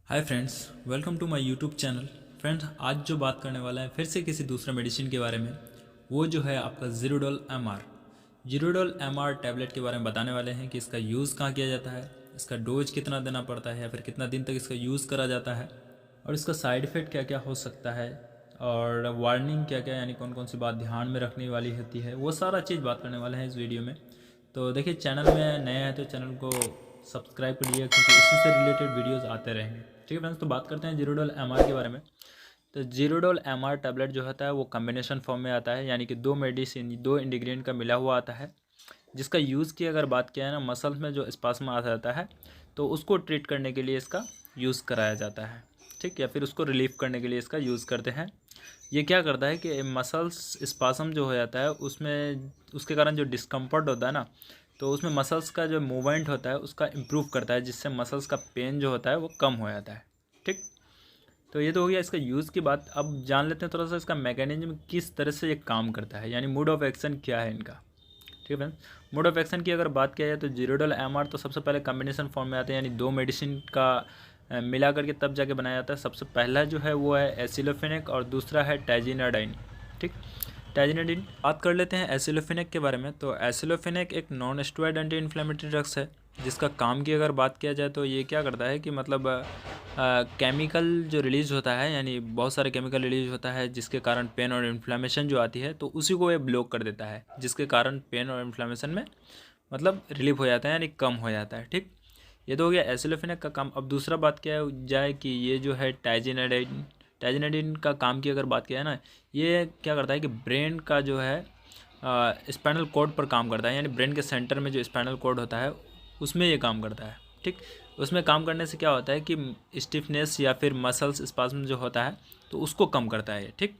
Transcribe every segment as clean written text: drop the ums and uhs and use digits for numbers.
Hi friends, welcome to my YouTube channel. Friends, आज जो बात करने वाला है फिर से किसी दूसरे मेडिसिन के बारे में, वो जो है आपका जीरोडोल एम आर टैबलेट के बारे में बताने वाले हैं कि इसका यूज़ कहाँ किया जाता है, इसका डोज कितना देना पड़ता है या फिर कितना दिन तक इसका यूज़ करा जाता है, और इसका साइड इफ़ेक्ट क्या क्या हो सकता है, और वार्निंग क्या क्या यानी कौन कौन सी बात ध्यान में रखने वाली होती है, वो सारा चीज़ बात करने वाले हैं इस वीडियो में। तो देखिए, चैनल में नए हैं तो चैनल को सब्सक्राइब कर लिया, क्योंकि इसी से रिलेटेड वीडियोस आते रहेंगे। ठीक है फ्रेंड्स, तो बात करते हैं जीरोडोल एमआर के बारे में। तो जीरोडोल एमआर टैबलेट जो होता है वो कम्बिनेशन फॉर्म में आता है, यानी कि दो मेडिसिन, दो इंग्रेडिएंट का मिला हुआ आता है, जिसका यूज़ की अगर बात किया है ना, मसल्स में जो स्पास्म आ जाता है तो उसको ट्रीट करने के लिए इसका यूज़ कराया जाता है। ठीक, या फिर उसको रिलीफ करने के लिए इसका यूज़ करते हैं। ये क्या करता है कि मसल्स स्पास्म जो हो जाता है उसमें, उसके कारण जो डिस्कम्फर्ट होता है ना, तो उसमें मसल्स का जो मूवमेंट होता है उसका इम्प्रूव करता है, जिससे मसल्स का पेन जो होता है वो कम हो जाता है। ठीक, तो ये तो हो गया इसका यूज़ की बात। अब जान लेते हैं थोड़ा सा इसका मैकेनिज्म, किस तरह से ये काम करता है, यानी मोड ऑफ एक्शन क्या है इनका। ठीक है फ्रेंड्स, मोड ऑफ एक्शन की अगर बात किया जाए तो जीरोडोल एमआर तो सबसे पहले कॉम्बिनेशन फॉर्म में आते हैं, यानी दो मेडिसिन का मिला करके तब जाके बनाया जाता है। सबसे पहला जो है वो है एसिलोफेनेक और दूसरा है टाइजिनाडाइन। ठीक, टाइजिनाडाइन बात कर लेते हैं एसिलोफेनेक के बारे में। तो एसिलोफेनेक एक non steroid anti inflammatory drugs है, जिसका काम की अगर बात किया जाए तो ये क्या करता है कि मतलब केमिकल जो रिलीज़ होता है, यानी बहुत सारे केमिकल रिलीज होता है जिसके कारण पेन और इन्फ्लेमेशन जो आती है, तो उसी को ये ब्लॉक कर देता है, जिसके कारण पेन और इन्फ्लेमेशन में मतलब रिलीफ हो जाता है, यानी कम हो जाता है। ठीक, ये तो हो गया एसिलोफेनेक का काम। अब दूसरा बात किया जाए कि ये जो है टाइजिनाडाइन, टाइजिनाडाइन का काम की अगर बात किया है ना, ये क्या करता है कि ब्रेन का जो है स्पाइनल कॉर्ड पर काम करता है, यानी ब्रेन के सेंटर में जो स्पाइनल कॉर्ड होता है उसमें ये काम करता है। ठीक, उसमें काम करने से क्या होता है कि स्टिफनेस या फिर मसल्स स्पाज्म जो होता है तो उसको कम करता है ये। ठीक,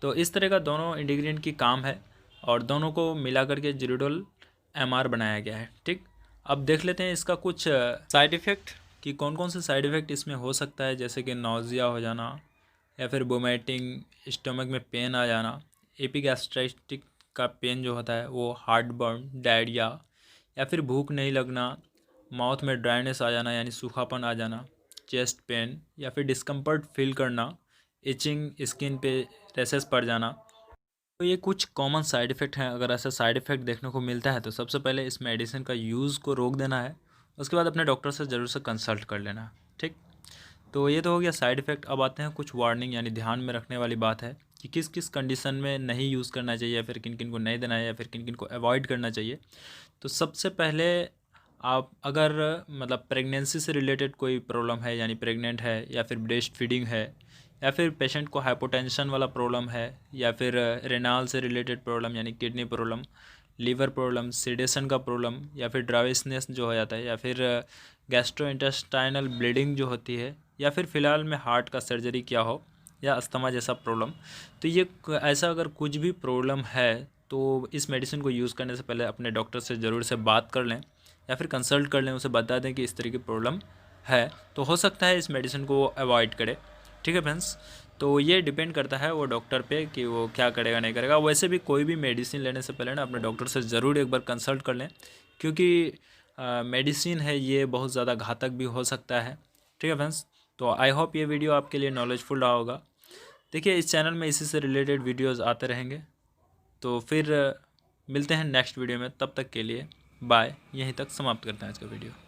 तो इस तरह का दोनों इंग्रेडिएंट की काम है, और दोनों को मिला करके जीरोडोल एमआर बनाया गया है। ठीक, अब देख लेते हैं इसका कुछ साइड इफ़ेक्ट, कि कौन कौन से साइड इफ़ेक्ट इसमें हो सकता है, जैसे कि नौजिया हो जाना, या फिर वोमिटिंग, स्टमक में पेन आ जाना, एपिगैस्ट्राइटिक का पेन जो होता है वो, हार्ट बर्न, डायरिया, या फिर भूख नहीं लगना, माउथ में ड्राइनेस आ जाना यानी सूखापन आ जाना, चेस्ट पेन, या फिर डिस्कम्फर्ट फील करना, इचिंग, स्किन पे रैसेस पड़ जाना। तो ये कुछ कॉमन साइड इफ़ेक्ट हैं। अगर ऐसा साइड इफ़ेक्ट देखने को मिलता है तो सबसे पहले इस मेडिसिन का यूज़ को रोक देना है, उसके बाद अपने डॉक्टर से ज़रूर से कंसल्ट कर लेना। ठीक, तो ये तो हो गया साइड इफ़ेक्ट। अब आते हैं कुछ वार्निंग, यानी ध्यान में रखने वाली बात है कि किस किस कंडीशन में नहीं यूज़ करना चाहिए, या फिर किन किन को नहीं देना है, या फिर किन किन को अवॉइड करना चाहिए। तो सबसे पहले, आप अगर मतलब प्रेगनेंसी से रिलेटेड कोई प्रॉब्लम है, यानी प्रेग्नेंट है, या फिर ब्रेस्ट फीडिंग है, या फिर पेशेंट को हाइपोटेंशन वाला प्रॉब्लम है, या फिर रेनाल से रिलेटेड प्रॉब्लम यानी kidney problem, liver problem, sedation का प्रॉब्लम, या फिर ड्राइनेस जो हो जाता है, या फिर गैस्ट्रोइंटेस्टाइनल ब्लीडिंग जो होती है, या फिर फ़िलहाल में हार्ट का सर्जरी किया हो, या अस्थमा जैसा प्रॉब्लम, तो ये ऐसा अगर कुछ भी प्रॉब्लम है तो इस मेडिसिन को यूज़ करने से पहले अपने डॉक्टर से ज़रूर से बात कर लें, या फिर कंसल्ट कर लें, उसे बता दें कि इस तरह की प्रॉब्लम है, तो हो सकता है इस मेडिसिन को वो अवॉइड करे। ठीक है फ्रेंड्स, तो ये डिपेंड करता है वो डॉक्टर पे कि वो क्या करेगा नहीं करेगा। वैसे भी कोई भी मेडिसिन लेने से पहले ना अपने डॉक्टर से ज़रूर एक बार कंसल्ट कर लें, क्योंकि मेडिसिन है ये बहुत ज़्यादा घातक भी हो सकता है। ठीक है फ्रेंड्स, तो आई होप ये वीडियो आपके लिए नॉलेजफुल रहा होगा। देखिए, इस चैनल में इसी से रिलेटेड वीडियोज़ आते रहेंगे, तो फिर मिलते हैं नेक्स्ट वीडियो में। तब तक के लिए बाय, यहीं तक समाप्त करते हैं आज का वीडियो।